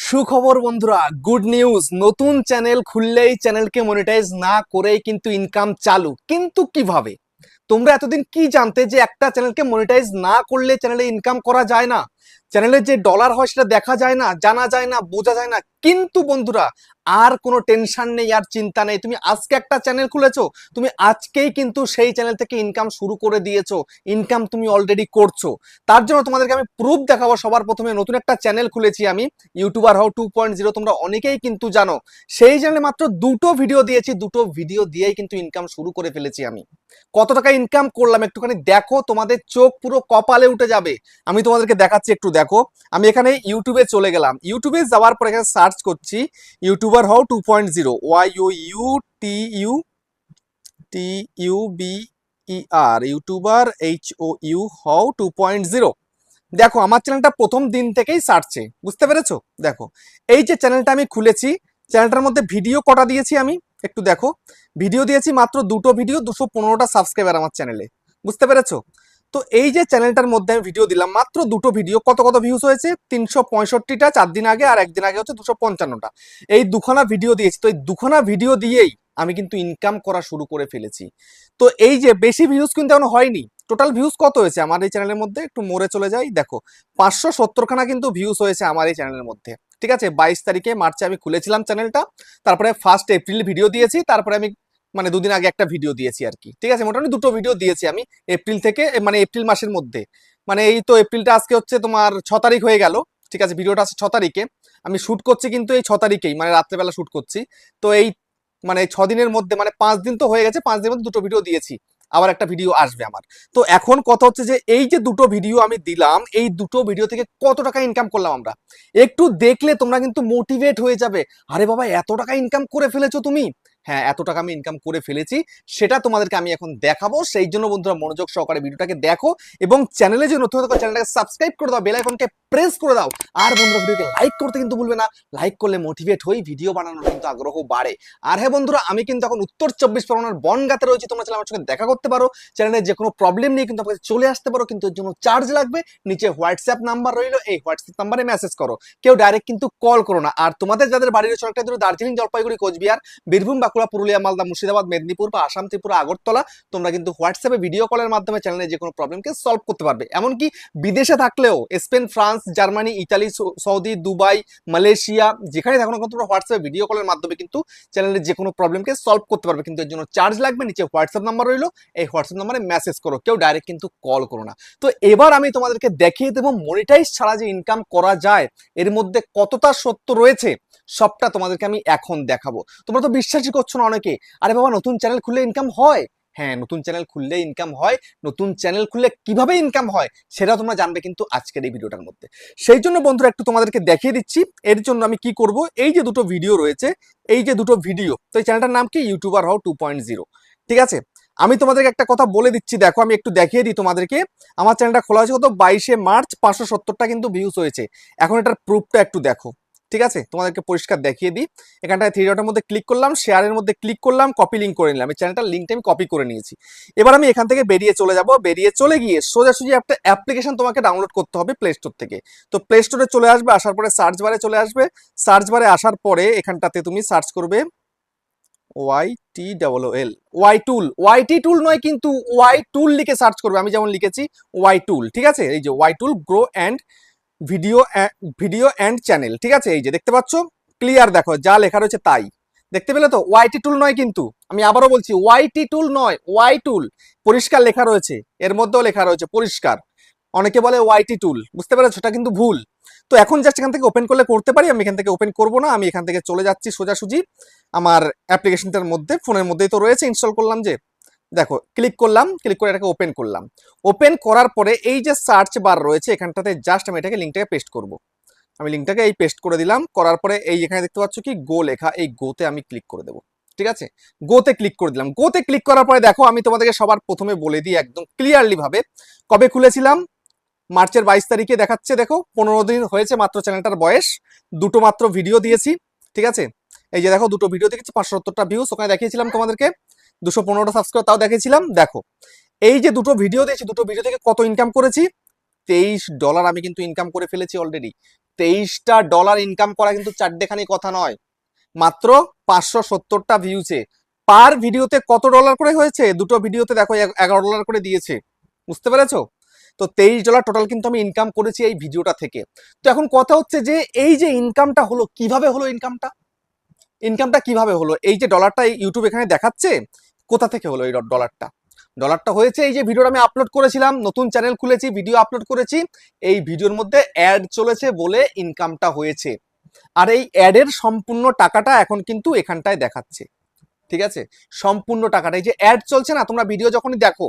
সুখবর বন্ধুরা, good news. নতুন চ্যানেল খুললেই চ্যানেলকে মনিটাইজ না করেই কিন্তু ইনকাম চালু। কিন্তু কিভাবে? তোমরা এতদিন কি জানতে যে একটা চ্যানেলকে মনিটাইজ না করলে চ্যানেলে ইনকাম করা যায় না, চ্যানেলে যে ডলার হয় সেটা দেখা যায় না, জানা যায় না, বোঝা যায় না। কিন্তু বন্ধুরা, আর কোনো টেনশন নেই, আর চিন্তা নেই। তুমি আজকে একটা চ্যানেল খুলেছো, তুমি আজকেই কিন্তু সেই চ্যানেল থেকে ইনকাম শুরু করে দিয়েছো। ইনকাম তুমি অলরেডি করছো। তার জন্য তোমাদেরকে আমি প্রুফ দেখাবো। সবার প্রথমে নতুন একটা চ্যানেল খুলেছি আমি, ইউটিউবার হও 2.0। তোমরা অনেকেই কিন্তু জানো। সেই চ্যানেলে মাত্র দুটো ভিডিও দিয়েছি, দুটো ভিডিও দিয়েই কিন্তু ইনকাম শুরু করে ফেলেছি আমি। কত টাকা ইনকাম করলাম একটুখানি দেখো, তোমাদের চোখ পুরো কপালে উঠে যাবে। আমি তোমাদেরকে দেখাচ্ছি, একটু দেখো। আমি এখানে ইউটিউবে চলে গেলাম, ইউটিউবে যাওয়ার পর এখানে সার্চ করছি ইউটিউবার হও 2.0, YOUTUBER, ইউটিউবার HOU হও 2.0। দেখো আমার চ্যানেলটা প্রথম দিন থেকেই সার্চে, বুঝতে পেরেছো? দেখো এই যে চ্যানেলটা আমি খুলেছি, চ্যানেলটার মধ্যে ভিডিও কটা দিয়েছি আমি একটু দেখো। ভিডিও দিয়েছি মাত্র দুটো ভিডিও, 215টা সাবস্ক্রাইবার আমার চ্যানেলে, বুঝতে পেরেছো? তো এই যে চ্যানেলটার মধ্যে আমি ভিডিও দিলাম, মাত্র দুটো ভিডিও, কত কত ভিউজ হয়েছে? 365টা 4 দিন আগে, আর একদিন আগে হচ্ছে 255টা। এই দুখানা ভিডিও দিয়েছি। তো এই দুখানা ভিডিও দিয়েই আমি কিন্তু ইনকাম করা শুরু করে ফেলেছি। তো এই যে বেশি ভিউজ কিন্তু এখনো হয়নি। টোটাল ভিউজ কত হয়েছে আমার এই চ্যানেলের মধ্যে? একটু মোড়ে চলে যাই, দেখো 570খানা কিন্তু ভিউজ হয়েছে আমার এই চ্যানেলের মধ্যে। ঠিক আছে, 22 তারিখে মার্চে আমি খুলেছিলাম চ্যানেলটা। তারপরে 1 এপ্রিল ভিডিও দিয়েছি, তারপরে আমি মানে দুদিন আগে একটা ভিডিও দিয়েছি আর কি। ঠিক আছে, মোটামুটি দুটো ভিডিও দিয়েছি আমি এপ্রিল থেকে, মানে এপ্রিল মাসের মধ্যে। মানে এই তো এপ্রিলটা আজকে হচ্ছে তোমার 6 তারিখ হয়ে গেল। ঠিক আছে, ভিডিওটা আছে 6 তারিখে, আমি শুট করছি কিন্তু এই 6 তারিখেই, মানে রাত্রেবেলা শুট করছি। তো এই মানে 6 দিনের মধ্যে, মানে 5 দিন তো হয়ে গেছে, 5 দিনের মধ্যে দুটো ভিডিও দিয়েছি। আবার একটা ভিডিও আসবে আমার। তো এখন কথা হচ্ছে যে এই যে দুটো ভিডিও আমি দিলাম, এই দুটো ভিডিও থেকে কত টাকা ইনকাম করলাম আমরা, একটু দেখলে তোমরা কিন্তু মোটিভেট হয়ে যাবে। আরে বাবা, এত টাকা ইনকাম করে ফেলেছো তুমি? হ্যাঁ, এত টাকা আমি ইনকাম করে ফেলেছি, সেটা তোমাদেরকে আমি এখন দেখাবো। সেই জন্য বন্ধুরা মনোযোগ সহকারে ভিডিওটাকে দেখো, এবং চ্যানেলে যে নতুন থাকো চ্যানেলটাকে সাবস্ক্রাইব করে দাও, বেল আইকনকে প্রেস করে দাও। আর বন্ধুরা ভিডিওকে লাইক করতে কিন্তু ভুলবে না। লাইক করলে মোটিভেট হই, ভিডিও বানানোর কিন্তু আগ্রহ বাড়ে। আর হ্যাঁ বন্ধুরা, আমি কিন্তু এখন উত্তর 24 পরগনার বনগাঁতে রয়েছি। তোমরা চাইলে আমার সঙ্গে দেখা করতে পারো, চ্যানেলে যে কোনো প্রবলেম নিয়ে কিন্তু আমাকে চলে আসতে পারো। কিন্তু এর জন্য চার্জ লাগবে। নিচে হোয়াটসঅ্যাপ নাম্বার রইলো, এই হোয়াটসঅ্যাপ নাম্বারে মেসেজ করো, কেউ ডাইরেক্ট কিন্তু কল করো না। আর তোমাদের যাদের বাড়ি রয়েছে অনেকটা দূরে, দার্জিলিং, জলপাইগুড়ি, কোচবিহার, বীরভূম, বাঁকুড়া, পুরুলিয়া, মালদা, মুর্শিদাবাদ, মেদিনীপুর বা আসাম, ত্রিপুরা, আগরতলা, তোমরা কিন্তু হোয়াটসঅ্যাপে ভিডিও কলের মাধ্যমে চ্যানেলে যে কোনো প্রবলেমকে সলভ করতে পারবে। এমনকি বিদেশে থাকলেও, Spain, France, Germany, Italy, Saudi, Dubai, Malaysia, যেখানে থাকো না কেন, তোমরা হোয়াটসঅ্যাপে ভিডিও কলের মাধ্যমে কিন্তু চ্যানেলের যে কোনো প্রবলেমকে সলভ করতে পারবে। কিন্তু এর জন্য চার্জ লাগবে। নিচে হোয়াটসঅ্যাপ নাম্বার রইলো, এই হোয়াটসঅ্যাপ নাম্বারে মেসেজ করো, কেউ ডাইরেক্ট কিন্তু কল করো না। তো এবার আমি তোমাদেরকে দেখিয়ে দেবো মনিটাইজ ছাড়া যে ইনকাম করা যায়, এর মধ্যে কতটা সত্য রয়েছে, সবটা তোমাদেরকে আমি এখন দেখাবো। তোমরা তো বিশ্বাসই করছো না অনেকে। আরে বাবা, নতুন চ্যানেল খুললে ইনকাম হয়? হ্যাঁ, নতুন চ্যানেল খুললে ইনকাম হয়। নতুন চ্যানেল খুললে কিভাবে ইনকাম হয় সেটা তোমরা জানবে কিন্তু আজকের এই ভিডিওটার মধ্যে। সেই জন্য বন্ধুরা একটু তোমাদেরকে দেখিয়ে দিচ্ছি। এর জন্য আমি কি করব, এই যে দুটো ভিডিও রয়েছে, এই যে দুটো ভিডিও, তো এই চ্যানেলটার নাম কি? ইউটিউবার হও 2.0। ঠিক আছে, আমি তোমাদেরকে একটা কথা বলে দিচ্ছি, দেখো আমি একটু দেখিয়ে দিই তোমাদেরকে। আমার চ্যানেলটা খোলা হয়েছে কত? 22শে মার্চ, 570টা কিন্তু ভিউজ হয়েছে। এখন এটার প্রুফটা একটু দেখো। ঠিক আছে, তোমাদেরকে পরিষ্কার দেখিয়ে দিই। এখানটায় থ্রি ডটের মধ্যে ক্লিক করলাম, শেয়ারের মধ্যে ক্লিক করলাম, কপি লিঙ্ক করে নিলাম। এই চ্যানেলটার লিঙ্কটা আমি কপি করে নিয়েছি। এবার আমি এখান থেকে বেরিয়ে চলে যাব। বেরিয়ে চলে গিয়ে সোজাসুজি একটা অ্যাপ্লিকেশন তোমাকে ডাউনলোড করতে হবে প্লে স্টোর থেকে। তো প্লে স্টোরে চলে আসবে, আসার পরে সার্চ বারে চলে আসবে। সার্চ বারে আসার পরে এখানটাতে তুমি সার্চ করবে YTOOL, ওয়াইটি টুল নয় কিন্তু, ওয়াই টুল লিখে সার্চ করবে। আমি যেমন লিখেছি ওয়াই টুল। ঠিক আছে, এই যে Y tool grow and video video and channel. ঠিক আছে, এই যে দেখতে পাচ্ছ, ক্লিয়ার দেখো যা লেখা রয়েছে তাই দেখতে পেলে তো? ওয়াইটি টুল নয় কিন্তু, আমি আবারও বলছি ওয়াইটি টুল নয়, ওয়াই টুল। পরিষ্কার লেখা রয়েছে, এর মধ্যেও লেখা রয়েছে পরিষ্কার। অনেকে বলে ওয়াইটি টুল, বুঝতে পেরেছো? সেটা কিন্তু ভুল। তো এখন জাস্ট এখান থেকে ওপেন করলে করতে পারি, আমি এখান থেকে ওপেন করব না। আমি এখান থেকে চলে যাচ্ছি সোজাসুজি আমার অ্যাপ্লিকেশনটার মধ্যে, ফোনের মধ্যেই তো রয়েছে, ইনস্টল করলাম যে। দেখো ক্লিক করলাম, ক্লিক করে এটাকে ওপেন করলাম। ওপেন করার পরে এই যে সার্চ বার রয়েছে, এখানটাতে জাস্ট আমি এটাকে লিঙ্কটাকে পেস্ট করব। আমি লিঙ্কটাকে এই পেস্ট করে দিলাম। করার পরে এই এখানে দেখতে পাচ্ছ কি গো লেখা, এই গোতে আমি ক্লিক করে দেবো। ঠিক আছে, গোতে ক্লিক করে দিলাম। গোতে ক্লিক করার পরে দেখো, আমি তোমাদেরকে সবার প্রথমে বলে দিই একদম ক্লিয়ারলি ভাবে, কবে খুলেছিলাম? মার্চের 22 তারিখে দেখাচ্ছে। দেখো 15 দিন হয়েছে মাত্র চ্যানেলটার বয়স। দুটো মাত্র ভিডিও দিয়েছি। ঠিক আছে, এই যে দেখো দুটো ভিডিও দেখেছি, 570টা ভিউজ। ওখানে দেখিয়েছিলাম তোমাদেরকে 215টা সাবস্ক্রাইব, তাও দেখিয়েছিলাম। দেখো এই যে দুটো ভিডিও দিয়েছি, দুটো ভিডিও থেকে কত ইনকাম করেছি? $23 আমি কিন্তু ইনকাম করে ফেলেছি অলরেডি। $23 ইনকাম করা কিন্তু চারটেখানি কথা নয়, মাত্র 570টা ভিউছে। পার ভিডিওতে কত ডলার করে হয়েছে? দুটো ভিডিওতে দেখো $11 করে দিয়েছে, বুঝতে পেরেছো? তো $23 টোটাল কিন্তু আমি ইনকাম করেছি এই ভিডিওটা থেকে। তো এখন কথা হচ্ছে যে এই যে ইনকামটা হলো, কিভাবে হলো ইনকামটা কিভাবে হলো? এই যে ডলারটা ইউটিউব এখানে দেখাচ্ছে, কোথা থেকে হলো এই ডলারটা হয়েছে এই যে ভিডিওটা আমি আপলোড করেছিলাম, নতুন চ্যানেল খুলেছি, ভিডিও আপলোড করেছি, এই ভিডিওর মধ্যে অ্যাড চলেছে বলে ইনকামটা হয়েছে। আর এই অ্যাডের সম্পূর্ণ টাকাটা এখন কিন্তু এখানটায় দেখাচ্ছে, ঠিক আছে? সম্পূর্ণ টাকাটা, এই যে অ্যাড চলছে না, তোমরা ভিডিও যখনই দেখো,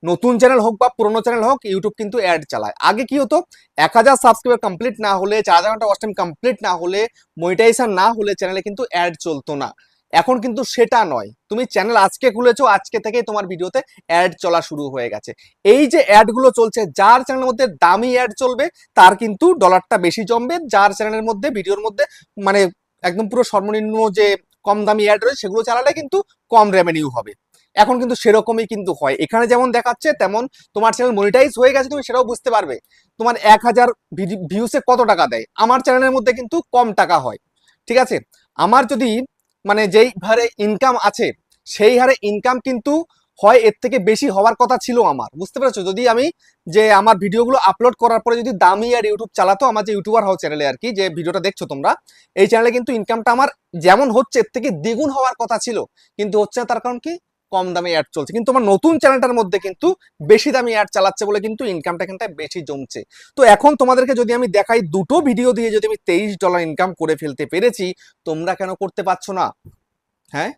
নতুন চ্যানেল হোক বা পুরোনো চ্যানেল হোক, ইউটিউব কিন্তু অ্যাড চালায়। আগে কি হতো, 1000 সাবস্ক্রাইবার কমপ্লিট না হলে, 4000 ঘন্টা ওয়াচ টাইম কমপ্লিট না হলে, মনিটাইজেশন না হলে চ্যানেলে কিন্তু অ্যাড চলতো না। এখন কিন্তু সেটা নয়, তুমি চ্যানেল আজকে খুলেছো, আজকে থেকেই তোমার ভিডিওতে অ্যাড চলা শুরু হয়ে গেছে। এই যে অ্যাডগুলো চলছে, যার চ্যানেলের মধ্যে দামি অ্যাড চলবে তার কিন্তু ডলারটা বেশি জমবে, যার চ্যানেলের মধ্যে ভিডিওর মধ্যে মানে একদম পুরো সর্বনিম্ন যে কম দামি অ্যাড রয়েছে সেগুলো চালালে কিন্তু কম রেভিনিউ হবে। এখন কিন্তু সেরকমই কিন্তু হয়, এখানে যেমন দেখাচ্ছে তেমন তোমার চ্যানেল মনিটাইজ হয়ে গেছে, তুমি সেটাও বুঝতে পারবে। তোমার 1000 ভিউসে কত টাকা দেয়, আমার চ্যানেলের মধ্যে কিন্তু কম টাকা হয়, ঠিক আছে? আমার যদি মানে যেই হারে ইনকাম আছে সেই হারে ইনকাম কিন্তু হয় এর থেকে বেশি হওয়ার কথা ছিল আমার, বুঝতে পেরেছো? যদি আমি যে আমার ভিডিওগুলো আপলোড করার পরে যদি দামি আর ইউটিউব চালাতো, আমার যে ইউটিউবার হও চ্যানেলে আর কি, যে ভিডিওটা দেখছো তোমরা, এই চ্যানেলে কিন্তু ইনকামটা আমার যেমন হচ্ছে এর থেকে দ্বিগুণ হওয়ার কথা ছিল, কিন্তু হচ্ছে না। তার কারণ কি, কম দামে অ্যাড চলছে। কিন্তু আমার নতুন চ্যানেলটার মধ্যে কিন্তু বেশি দামি অ্যাড চালাচ্ছে বলে কিন্তু ইনকামটা এখানটায় বেশি জমছে। তো এখন তোমাদেরকে যদি আমি দেখাই, দুটো ভিডিও দিয়ে যদি আমি $23 ইনকাম করে ফেলতে পেরেছি, তোমরা কেন করতে পারছো না? হ্যাঁ,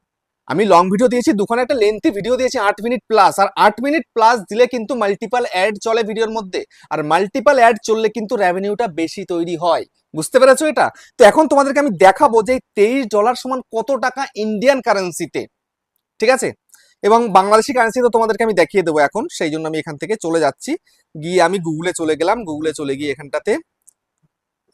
আমি লং ভিডিও দিয়েছি, দুখানে একটা লেন্থি ভিডিও দিয়েছি 8 মিনিট প্লাস, আর 8 মিনিট প্লাস দিলে কিন্তু মাল্টিপাল অ্যাড চলে ভিডিওর মধ্যে, আর মাল্টিপাল অ্যাড চললে কিন্তু রেভিনিউটা বেশি তৈরি হয়, বুঝতে পেরেছো এটা? তো এখন তোমাদেরকে আমি দেখাবো যে $23 সমান কত টাকা ইন্ডিয়ান কারেন্সিতে, ঠিক আছে? এবং বাংলাদেশি কারেন্সি তো তোমাদেরকে আমি দেখিয়ে দেবো এখন, সেই জন্য আমি এখান থেকে চলে যাচ্ছি, গিয়ে আমি গুগলে চলে গেলাম, গুগলে চলে গিয়ে এখানটাতে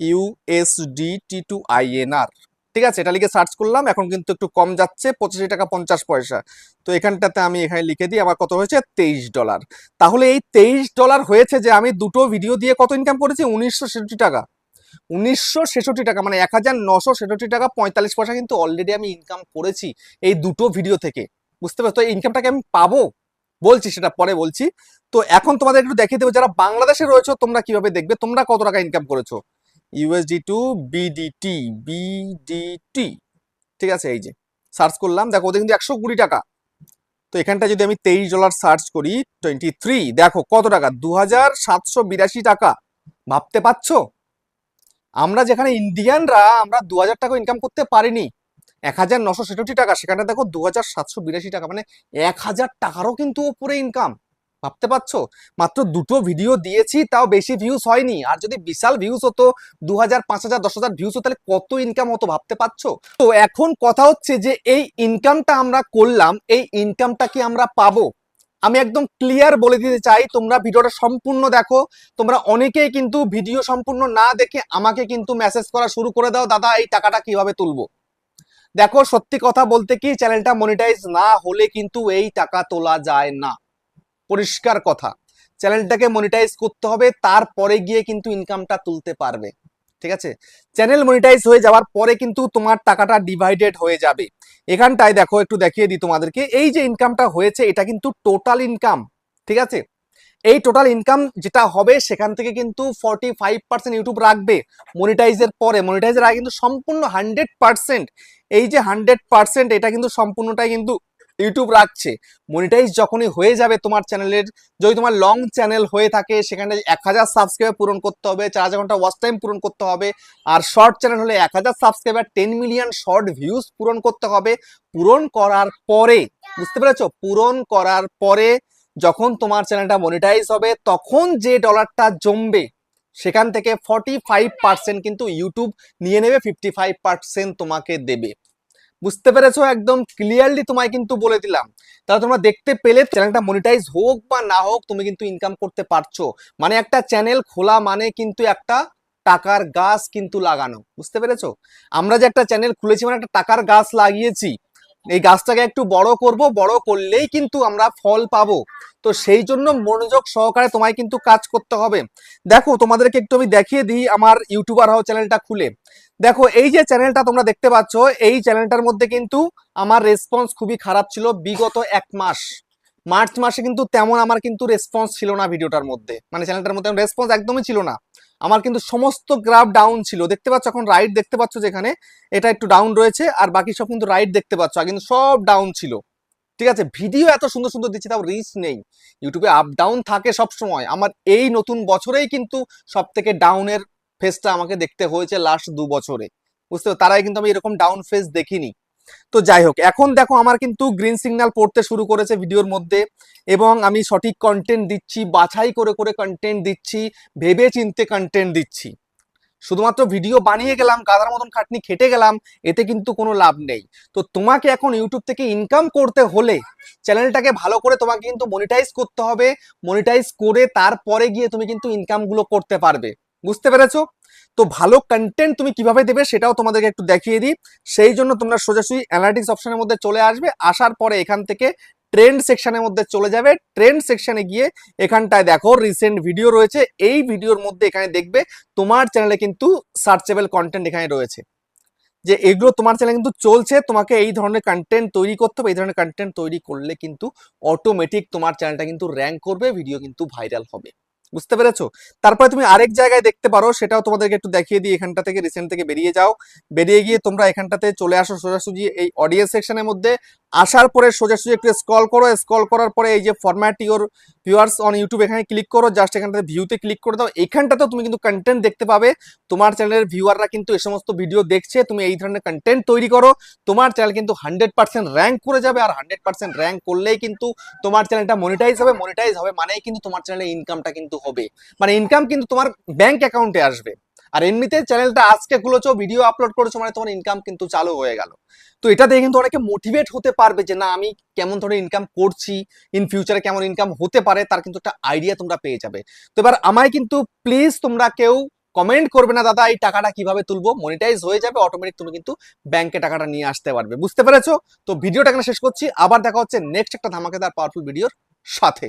USDT টু INR, ঠিক আছে, এটা লিখে সার্চ করলাম। এখন কিন্তু একটু কম যাচ্ছে, 85 টাকা 50 পয়সা। তো এখানটাতে আমি এখানে লিখে দিই আমার কত হয়েছে, $23। তাহলে এই $23 হয়েছে যে আমি দুটো ভিডিও দিয়ে কত ইনকাম করেছি, 1966 টাকা। 1966 টাকা মানে 1966 টাকা 45 পয়সা কিন্তু অলরেডি আমি ইনকাম করেছি এই দুটো ভিডিও থেকে, বুঝতে পারছো? তো এই ইনকামটাকে আমি পাবো, বলছি সেটা পরে বলছি। তো এখন তোমাদের একটু দেখিয়ে দেবো যারা বাংলাদেশে রয়েছে তোমরা কিভাবে দেখবে, তোমরা কত টাকা ইনকাম করেছো। USD টু বিডিটি, ঠিক আছে? এই যে সার্চ করলাম, দেখো ওদের কিন্তু 120 টাকা। তো এখানটা যদি আমি $23 সার্চ করি, 23, দেখো কত টাকা, 2782 টাকা। ভাবতে পারছো? আমরা যেখানে ইন্ডিয়ানরা আমরা 2000 টাকা ইনকাম করতে পারিনি, 1966 টাকা, সেখানে দেখো 2782 টাকা, মানে 1000 টাকারও কিন্তু উপরে ইনকাম। ভাবতে পারছো? মাত্র দুটো ভিডিও দিয়েছি, তাও বেশি ভিউজ হয়নি, আর যদি বিশাল ভিউজ হতো, 2000 5000 10,000 ভিউজ হতো, তাহলে কত ইনকাম হতো ভাবতে পারছো? তো এখন কথা হচ্ছে যে এই ইনকামটা আমরা করলাম, এই ইনকামটা কি আমরা পাবো? আমি একদম ক্লিয়ার বলে দিতে চাই, তোমরা ভিডিওটা সম্পূর্ণ দেখো। তোমরা অনেকেই কিন্তু ভিডিও সম্পূর্ণ না দেখে আমাকে কিন্তু মেসেজ করা শুরু করে দাও, দাদা এই টাকাটা কিভাবে তুলবো। দেখো সত্যি কথা বলতে কি, চ্যানেলটা মনিটাইজ না হলে কিন্তু এই টাকা তোলা যায় না, পরিষ্কার কথা। চ্যানেলটাকে মনিটাইজ করতে হবে, তারপরে গিয়ে কিন্তু ইনকামটা তুলতে পারবে, ঠিক আছে? চ্যানেল মনিটাইজ হয়ে যাওয়ার পরে কিন্তু তোমার টাকাটা ডিভাইডেড হয়ে যাবে। এখানটায় দেখো একটু দেখিয়ে দিই তোমাদেরকে, এই যে ইনকামটা হয়েছে এটা কিন্তু টোটাল ইনকাম, ঠিক আছে? এই টোটাল ইনকাম যেটা হবে সেখান থেকে কিন্তু 45% ইউটিউব রাখবে মনিটাইজের পরে। মনিটাইজের আগে কিন্তু সম্পূর্ণ 100%, এই যে 100% এটা কিন্তু সম্পূর্ণটাই কিন্তু ইউটিউব রাখছে। মনিটাইজ যখনই হয়ে যাবে তোমার চ্যানেলের, যদি তোমার লং চ্যানেল হয়ে থাকে সেখানে 1000 সাবস্ক্রাইবার পূরণ করতে হবে, 4000 ঘন্টা ওয়াচ টাইম পূরণ করতে হবে। আর শর্ট চ্যানেল হলে 1000 সাবস্ক্রাইবার 10 মিলিয়ন শর্ট ভিউজ পূরণ করতে হবে। পূরণ করার পরে, বুঝতে পেরেছো, পূরণ করার পরে যখন তোমার চ্যানেলটা মনিটাইজ হবে, তখন যে ডলারটা জমবে সেখান থেকে 45% কিন্তু ইউটিউব নিয়ে নেবে, 55% তোমাকে দেবে। বুঝতে পেরেছো? একদম ক্লিয়ারলি তোমায় কিন্তু বলে দিলাম। তাহলে তোমরা দেখতে পেলে, চ্যানেলটা মনিটাইজ হোক বা না হোক তুমি কিন্তু ইনকাম করতে পারছো। মানে একটা চ্যানেল খোলা মানে কিন্তু একটা টাকার গাছ কিন্তু লাগানো, বুঝতে পেরেছো? আমরা যে একটা চ্যানেল খুলেছি মানে একটা টাকার গাছ লাগিয়েছি। এই গাছটাকে একটু বড় করব, বড় করলেই কিন্তু আমরা ফল পাবো। তো সেই জন্য মনোযোগ সহকারে তোমায় কিন্তু কাজ করতে হবে। দেখো তোমাদেরকে একটু আমি দেখিয়ে দিই আমার ইউটিউবার হাও চ্যানেলটা খুলে। দেখো এই যে চ্যানেলটা তোমরা দেখতে পাচ্ছ, এই চ্যানেলটার মধ্যে কিন্তু আমার রেসপন্স খুবই খারাপ ছিল বিগত 1 মাস। মার্চ মাসে কিন্তু তেমন আমার কিন্তু রেসপন্স ছিল না ভিডিওটার মধ্যে, মানে চ্যানেলটার মধ্যে রেসপন্স একদমই ছিল না। আমার কিন্তু সমস্ত গ্রাফ ডাউন ছিল, দেখতে পাচ্ছ এখন রাইট দেখতে পাচ্ছ যেখানে এটা একটু ডাউন রয়েছে, আর বাকি সব কিন্তু রাইট দেখতে পাচ্ছ, আর কিন্তু সব ডাউন ছিল। ঠিক আছে, ভিডিও এত সুন্দর সুন্দর দিচ্ছি তাও রিচ নেই। ইউটিউবে আপ ডাউন থাকে সব সময়। আমার এই নতুন বছরেই কিন্তু সব থেকে ডাউনের ফেজটা আমাকে দেখতে হয়েছে লাস্ট 2 বছরে। বুঝতে পারছো, তারাই কিন্তু আমি এরকম ডাউন ফেজ দেখিনি। তো যাই হোক, এখন দেখো আমার কিন্তু গ্রিন সিগন্যাল পড়তে শুরু করেছে ভিডিওর মধ্যে, এবং আমি সঠিক কন্টেন্ট দিচ্ছি, বাছাই করে করে কন্টেন্ট দিচ্ছি, ভেবে চিন্তে কন্টেন্ট দিচ্ছি। শুধুমাত্র ভিডিও বানিয়ে গেলাম, গাধার মতন খাটনি খেটে গেলাম, এতে কিন্তু কোনো লাভ নেই। তো তোমাকে এখন ইউটিউব থেকে ইনকাম করতে হলে চ্যানেলটাকে ভালো করে তোমাকে কিন্তু মনিটাইজ করতে হবে। মনিটাইজ করে তারপরে গিয়ে তুমি কিন্তু ইনকামগুলো করতে পারবে। বুঝতে পেরেছো? তো ভালো কন্টেন্ট তুমি কিভাবে দেবে সেটাও তোমাদেরকে একটু দেখিয়ে দিই। সেই জন্য তোমরা সোজাসুজি অ্যানালিটিক্স অপশনের মধ্যে চলে আসবে, আসার পরে এখান থেকে ট্রেন্ড সেকশনের মধ্যে চলে যাবে। ট্রেন্ড সেকশনে গিয়ে এখানটায় দেখো রিসেন্ট ভিডিও রয়েছে, এই ভিডিওর মধ্যে এখানে দেখবে তোমার চ্যানেলে কিন্তু সার্চেবল কন্টেন্ট এখানে রয়েছে, যে এগুলো তোমার চ্যানেলে কিন্তু চলছে। তোমাকে এই ধরনের কন্টেন্ট তৈরি করতে হবে, এই ধরনের কন্টেন্ট তৈরি করলে কিন্তু অটোমেটিক তোমার চ্যানেলটা কিন্তু র্যাঙ্ক করবে, ভিডিও কিন্তু ভাইরাল হবে। বুঝতে পেরেছো? তারপরে তুমি আরেক জায়গায় দেখতে পারো, সেটাও তোমাদেরকে একটু দেখিয়ে দিই। এখানটা থেকে রিসেন্ট থেকে বেরিয়ে যাও, বেরিয়ে গিয়ে তোমরা এখানটাতে চলে আসো সোজাসুজি এই অডিয়েন্স সেকশনের মধ্যে। আসার পরে সোজাসুজি একটু স্ক্রল করো, স্ক্রল করার পরে এই যে format your viewers on YouTube এখানে ক্লিক করো, জাস্ট এখানটাতে ভিউতে ক্লিক করে দাও। এখানটাতেও তুমি কিন্তু কন্টেন্ট দেখতে পাবে, তোমার চ্যানেলের ভিউয়াররা কিন্তু এই সমস্ত ভিডিও দেখছে, তুমি এই ধরনের কন্টেন্ট তৈরি করো, তোমার চ্যানেল কিন্তু 100% র্যাঙ্ক করে যাবে। আর 100% র্যাঙ্ক করলেই কিন্তু তোমার চ্যানেলটা মনিটাইজ হবে। মনিটাইজ হবে মানেই কিন্তু তোমার চ্যানেলে ইনকামটা কিন্তু হবে, মানে ইনকাম কিন্তু তোমার ব্যাংক অ্যাকাউন্টে আসবে। আর এমনিতে চ্যানেলটা আজকে খুলেছো, ভিডিও আপলোড করেছো, মানে তোমার ইনকাম কিন্তু চালু হয়ে গেল। তো এটা দেখে কিন্তু অনেকে মোটিভেট হতে পারবে যে না আমি কেমন ধরনের ইনকাম করছি, ইন ফিউচারে কেমন ইনকাম হতে পারে, তার কিন্তু একটা আইডিয়া তোমরা পেয়ে যাবে। তো এবার আমায় কিন্তু প্লিজ তোমরা কেউ কমেন্ট করবে না দাদা এই টাকাটা কিভাবে তুলবো, মনিটাইজ হয়ে যাবে অটোমেটিক, তুমি কিন্তু ব্যাংকে টাকাটা নিয়ে আসতে পারবে। বুঝতে পেরেছো? তো ভিডিওটা এখানে শেষ করছি, আবার দেখা হচ্ছে নেক্সট একটা ধামাকেদার পাওয়ারফুল ভিডিওর সাথে।